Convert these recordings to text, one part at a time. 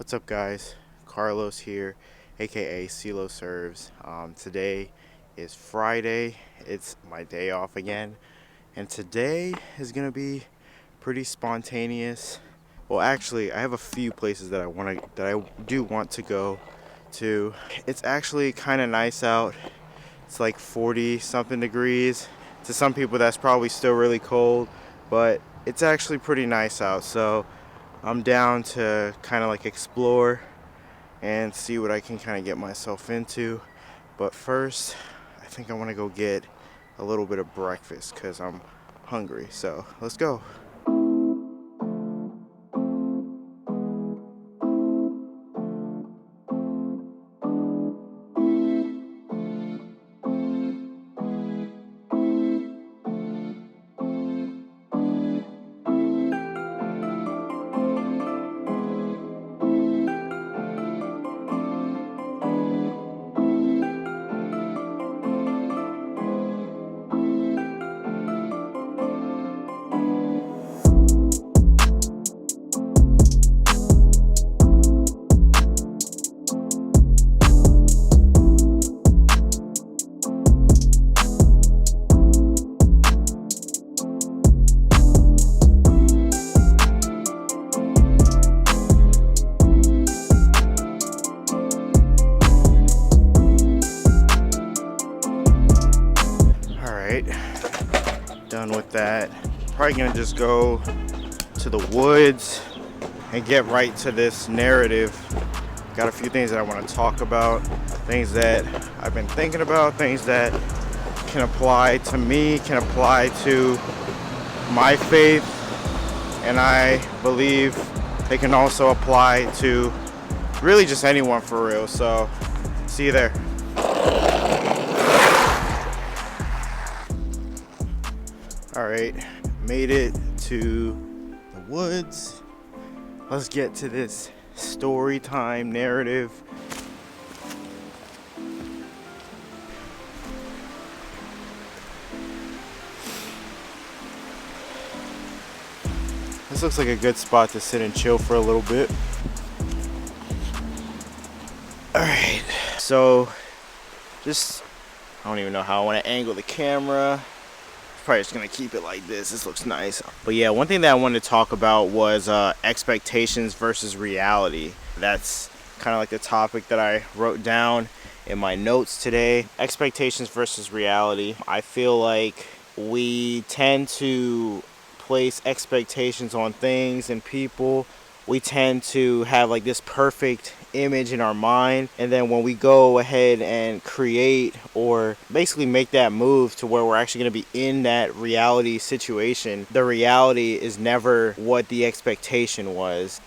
What's up, guys? Carlos here, aka c.lo.serves. Today is Friday. It's my day off again, and today is gonna be pretty spontaneous. Well, actually, I have a few places that I do want to go to. It's actually kind of nice out. It's like 40 something degrees. To some people, that's probably still really cold, but it's actually pretty nice out. So I'm down to kind of like explore and see what I can kind of get myself into. But first, I think I want to go get a little bit of breakfast because I'm hungry. So let's go. Alright, done with that. Probably gonna just go to the woods and get right to this narrative. Got a few things that I want to talk about, things that I've been thinking about, things that can apply to me, can apply to my faith, and I believe they can also apply to really just anyone for real. So, see you there. Alright, made it to the woods. Let's get to this story time narrative. This looks like a good spot to sit and chill for a little bit. Alright, so I don't even know how I want to angle the camera. Probably just gonna keep it like this. This looks nice. But yeah, one thing that I wanted to talk about was expectations versus reality. That's kind of like the topic that I wrote down in my notes today. Expectations versus reality. I feel like we tend to place expectations on things and people. We tend to have like this perfect image in our mind, and then when we go ahead and create or basically make that move to where we're actually going to be in that reality situation, the reality is never what the expectation was.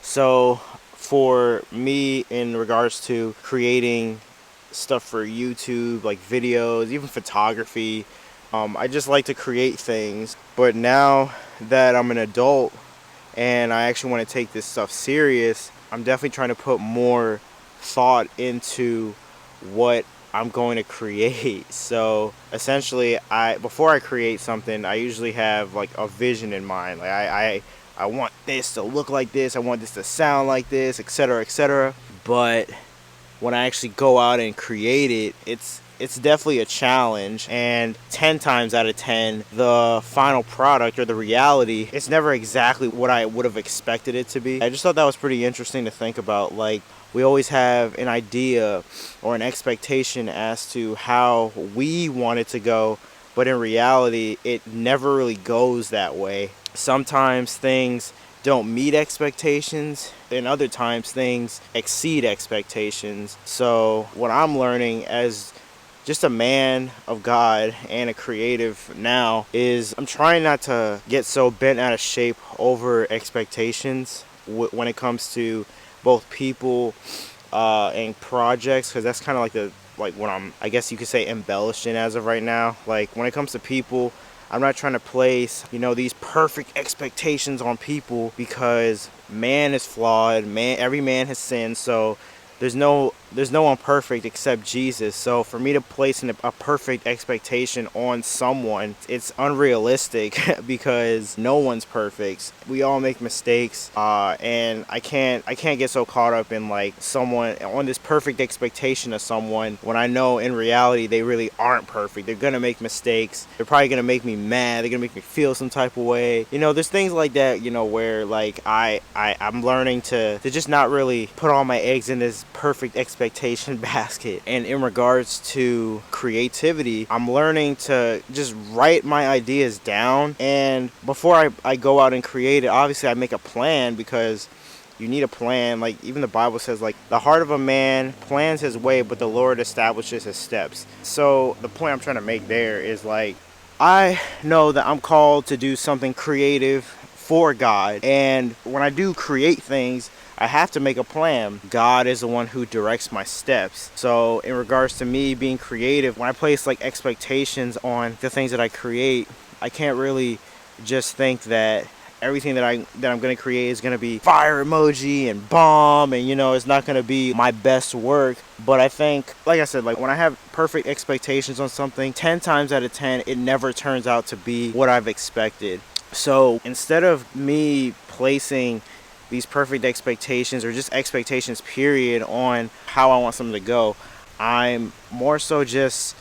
So for me, in regards to creating stuff for YouTube, like videos, even photography, I just like to create things. But now that I'm an adult and I actually want to take this stuff serious, I'm definitely trying to put more thought into what I'm going to create. So essentially, before I create something, I usually have like a vision in mind. Like I want this to look like this, I want this to sound like this, etc., etc. But when I actually go out and create it, it's definitely a challenge, and 10 times out of 10, the final product or the reality, it's never exactly what I would have expected it to be. I just thought that was pretty interesting to think about. Like, we always have an idea or an expectation as to how we want it to go, but in reality, it never really goes that way. Sometimes things don't meet expectations, and other times things exceed expectations. So what I'm learning as just a man of God and a creative now is I'm trying not to get so bent out of shape over expectations when it comes to both people and projects, because that's kind of like what I guess you could say, embellishing as of right now. Like, when it comes to people, I'm not trying to place, these perfect expectations on people, because man is flawed, every man has sinned, so there's no there's no one perfect except Jesus. So for me to place a perfect expectation on someone, it's unrealistic because no one's perfect. We all make mistakes, and I can't get so caught up in like someone on this perfect expectation of someone when I know in reality they really aren't perfect. They're gonna make mistakes. They're probably gonna make me mad. They're gonna make me feel some type of way. There's things like that. Where like I'm learning to just not really put all my eggs in this perfect expectation basket. And in regards to creativity, I'm learning to just write my ideas down, and before I go out and create it, obviously I make a plan, because you need a plan. Like even the Bible says, like, the heart of a man plans his way, but the Lord establishes his steps. So the point I'm trying to make there is, like, I know that I'm called to do something creative for God, and when I do create things, I have to make a plan. God is the one who directs my steps. So in regards to me being creative, when I place like expectations on the things that I create, I can't really just think that everything that I'm gonna create is gonna be fire emoji and bomb, and it's not gonna be my best work. But I think, like I said, like when I have perfect expectations on something, 10 times out of 10 it never turns out to be what I've expected. So instead of me placing these perfect expectations, or just expectations period, on how I want something to go, I'm more so just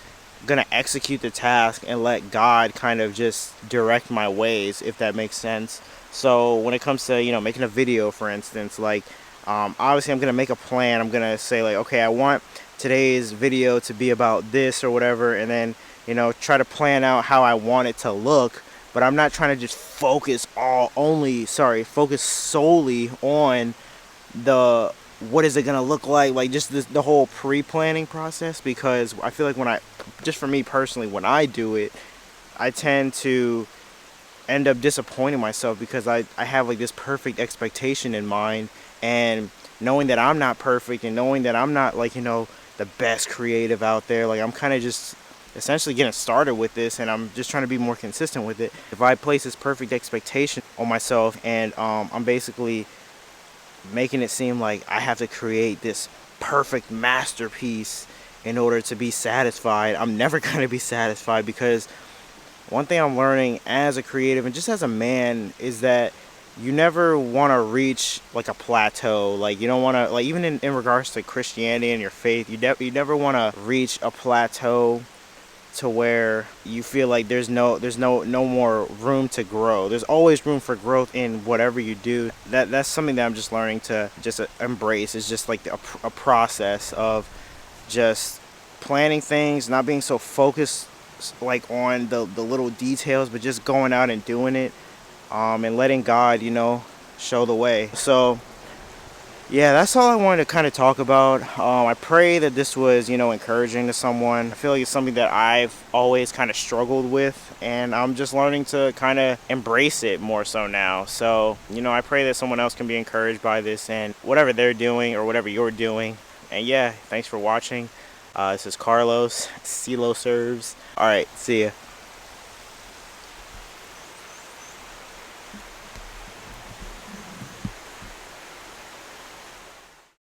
gonna execute the task and let God kind of just direct my ways, if that makes sense. So when it comes to making a video, for instance, like obviously I'm gonna make a plan. I'm gonna say like, okay, I want today's video to be about this or whatever, and then try to plan out how I want it to look. But I'm not trying to just focus solely on the what is it gonna look like just the whole pre-planning process, because I feel like just for me personally, when I do it, I tend to end up disappointing myself, because I have like this perfect expectation in mind, and knowing that I'm not perfect, and knowing that I'm not like the best creative out there, like I'm kind of just essentially getting started with this, and I'm just trying to be more consistent with it. If I place this perfect expectation on myself, and I'm basically making it seem like I have to create this perfect masterpiece in order to be satisfied, I'm never going to be satisfied. Because one thing I'm learning as a creative and just as a man is that you never want to reach like a plateau. Like you don't want to, like, even in regards to Christianity and your faith, you never want to reach a plateau to where you feel like there's no more room to grow. There's always room for growth in whatever you do. That's something that I'm just learning to just embrace. It's just like a process of just planning things, not being so focused like on the little details, but just going out and doing it, and letting God show the way. So yeah, that's all I wanted to kind of talk about. I pray that this was, encouraging to someone. I feel like it's something that I've always kind of struggled with, and I'm just learning to kind of embrace it more so now. So, I pray that someone else can be encouraged by this and whatever they're doing or whatever you're doing. And yeah, thanks for watching. This is Carlos, c.lo.serves. All right, see ya.